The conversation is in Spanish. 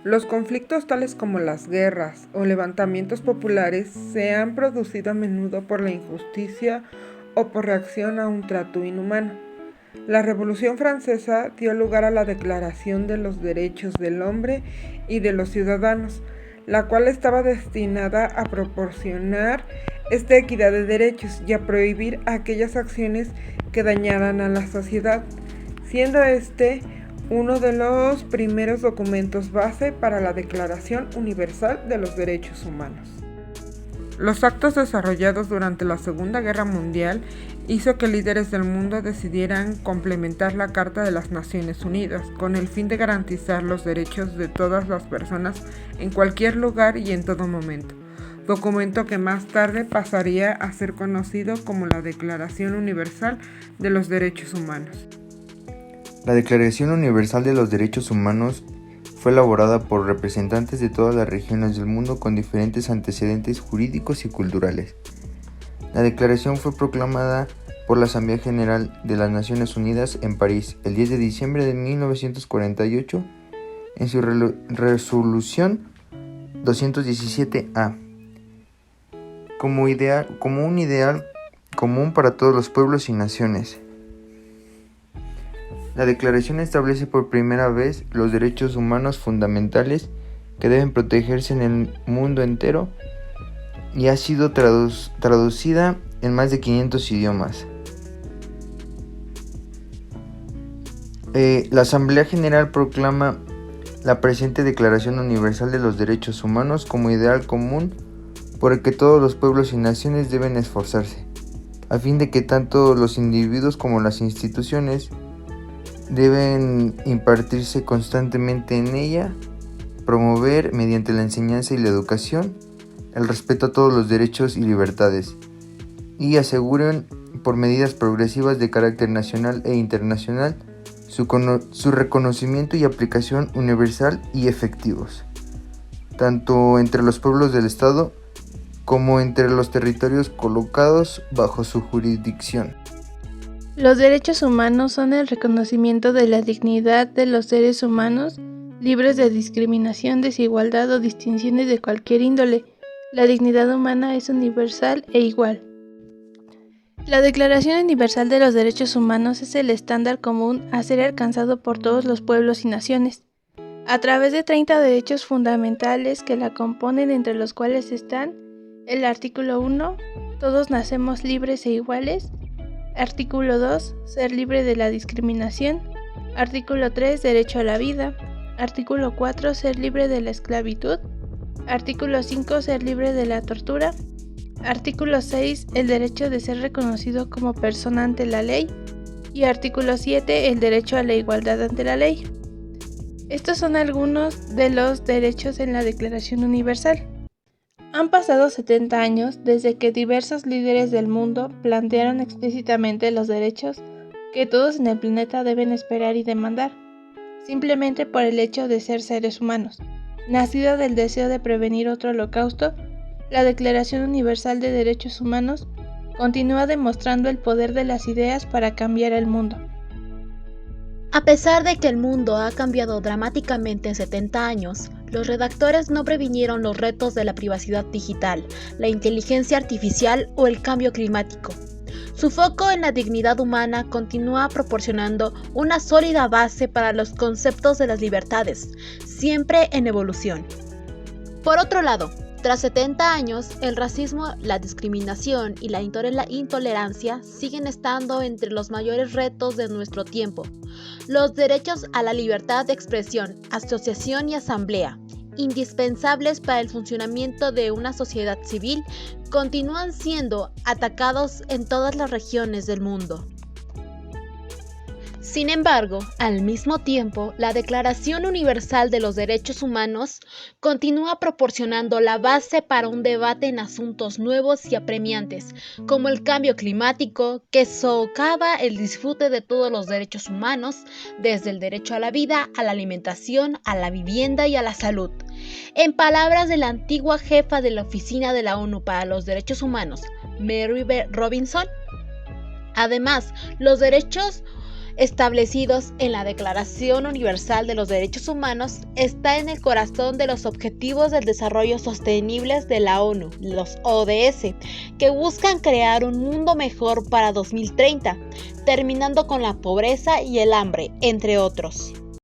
Los conflictos tales como las guerras o levantamientos populares se han producido a menudo por la injusticia o por reacción a un trato inhumano. La Revolución Francesa dio lugar a la Declaración de los Derechos del Hombre y de los Ciudadanos, la cual estaba destinada a proporcionar esta equidad de derechos y a prohibir aquellas acciones que dañaran a la sociedad, siendo este uno de los primeros documentos base para la Declaración Universal de los Derechos Humanos. Los actos desarrollados durante la Segunda Guerra Mundial hizo que líderes del mundo decidieran complementar la Carta de las Naciones Unidas con el fin de garantizar los derechos de todas las personas en cualquier lugar y en todo momento, documento que más tarde pasaría a ser conocido como la Declaración Universal de los Derechos Humanos. La Declaración Universal de los Derechos Humanos fue elaborada por representantes de todas las regiones del mundo con diferentes antecedentes jurídicos y culturales. La declaración fue proclamada por la Asamblea General de las Naciones Unidas en París el 10 de diciembre de 1948 en su resolución 217A, como un ideal común para todos los pueblos y naciones. La declaración establece por primera vez los derechos humanos fundamentales que deben protegerse en el mundo entero y ha sido traducida en más de 500 idiomas. La Asamblea General proclama la presente Declaración Universal de los Derechos Humanos como ideal común por el que todos los pueblos y naciones deben esforzarse, a fin de que tanto los individuos como las instituciones deben impartirse constantemente en ella, promover mediante la enseñanza y la educación el respeto a todos los derechos y libertades, y aseguren por medidas progresivas de carácter nacional e internacional su reconocimiento y aplicación universal y efectivos, tanto entre los pueblos del Estado como entre los territorios colocados bajo su jurisdicción. Los derechos humanos son el reconocimiento de la dignidad de los seres humanos, libres de discriminación, desigualdad o distinciones de cualquier índole. La dignidad humana es universal e igual. La Declaración Universal de los Derechos Humanos es el estándar común a ser alcanzado por todos los pueblos y naciones, a través de 30 derechos fundamentales que la componen, entre los cuales están el artículo 1, todos nacemos libres e iguales. Artículo 2, ser libre de la discriminación. Artículo 3, derecho a la vida. Artículo 4, ser libre de la esclavitud. Artículo 5, ser libre de la tortura. Artículo 6, el derecho de ser reconocido como persona ante la ley. Y artículo 7, el derecho a la igualdad ante la ley. Estos son algunos de los derechos en la Declaración Universal. Han pasado 70 años desde que diversos líderes del mundo plantearon explícitamente los derechos que todos en el planeta deben esperar y demandar, simplemente por el hecho de ser seres humanos. Nacida del deseo de prevenir otro holocausto, la Declaración Universal de Derechos Humanos continúa demostrando el poder de las ideas para cambiar el mundo. A pesar de que el mundo ha cambiado dramáticamente en 70 años, los redactores no previnieron los retos de la privacidad digital, la inteligencia artificial o el cambio climático. Su foco en la dignidad humana continúa proporcionando una sólida base para los conceptos de las libertades, siempre en evolución. Por otro lado, tras 70 años, el racismo, la discriminación y la intolerancia siguen estando entre los mayores retos de nuestro tiempo. Los derechos a la libertad de expresión, asociación y asamblea, indispensables para el funcionamiento de una sociedad civil, continúan siendo atacados en todas las regiones del mundo. Sin embargo, al mismo tiempo, la Declaración Universal de los Derechos Humanos continúa proporcionando la base para un debate en asuntos nuevos y apremiantes, como el cambio climático, que socava el disfrute de todos los derechos humanos, desde el derecho a la vida, a la alimentación, a la vivienda y a la salud. En palabras de la antigua jefa de la Oficina de la ONU para los Derechos Humanos, Mary B. Robinson, además, los derechos establecidos en la Declaración Universal de los Derechos Humanos, está en el corazón de los Objetivos del Desarrollo Sostenibles de la ONU, los ODS, que buscan crear un mundo mejor para 2030, terminando con la pobreza y el hambre, entre otros.